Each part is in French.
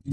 Si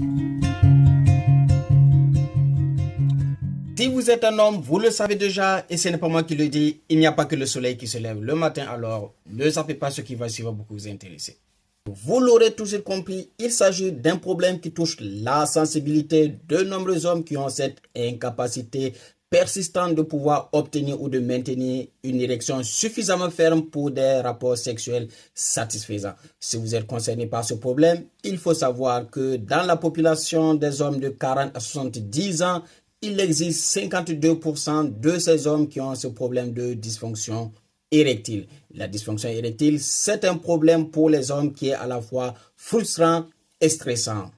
vous êtes un homme, vous le savez déjà, et ce n'est pas moi qui le dis, il n'y a pas que le soleil qui se lève le matin, alors ne zappez pas ce qui va suivre beaucoup vous intéresser. Vous l'aurez toujours compris, il s'agit d'un problème qui touche la sensibilité de nombreux hommes qui ont cette incapacité persistante de pouvoir obtenir ou de maintenir une érection suffisamment ferme pour des rapports sexuels satisfaisants. Si vous êtes concerné par ce problème, il faut savoir que dans la population des hommes de 40 à 70 ans, il existe 52% de ces hommes qui ont ce problème de dysfonction érectile. La dysfonction érectile, c'est un problème pour les hommes qui est à la fois frustrant et stressant.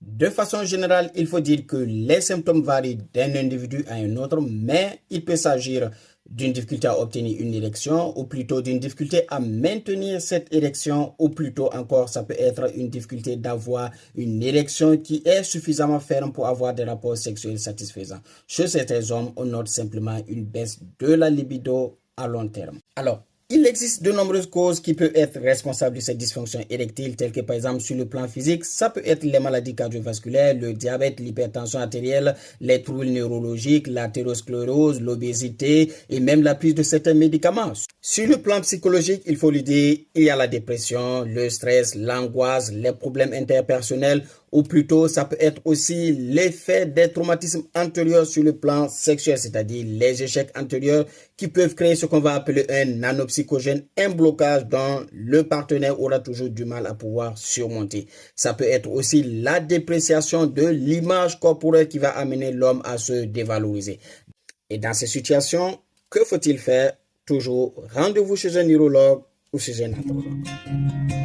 De façon générale, il faut dire que les symptômes varient d'un individu à un autre, mais il peut s'agir d'une difficulté à obtenir une érection, ou plutôt d'une difficulté à maintenir cette érection, ou plutôt encore, ça peut être une difficulté d'avoir une érection qui est suffisamment ferme pour avoir des rapports sexuels satisfaisants. Chez certains hommes, on note simplement une baisse de la libido à long terme. Alors, il existe de nombreuses causes qui peuvent être responsables de cette dysfonction érectile, telles que par exemple sur le plan physique, ça peut être les maladies cardiovasculaires, le diabète, l'hypertension artérielle, les troubles neurologiques, l'athérosclérose, l'obésité et même la prise de certains médicaments. Sur le plan psychologique, il faut le dire, il y a la dépression, le stress, l'angoisse, les problèmes interpersonnels, ou plutôt ça peut être aussi l'effet des traumatismes antérieurs sur le plan sexuel, c'est-à-dire les échecs antérieurs qui peuvent créer ce qu'on va appeler un anopsychogène, un blocage dont le partenaire aura toujours du mal à pouvoir surmonter. Ça peut être aussi la dépréciation de l'image corporelle qui va amener l'homme à se dévaloriser. Et dans ces situations, que faut-il faire? Toujours rendez-vous chez un neurologue ou chez un andrologue.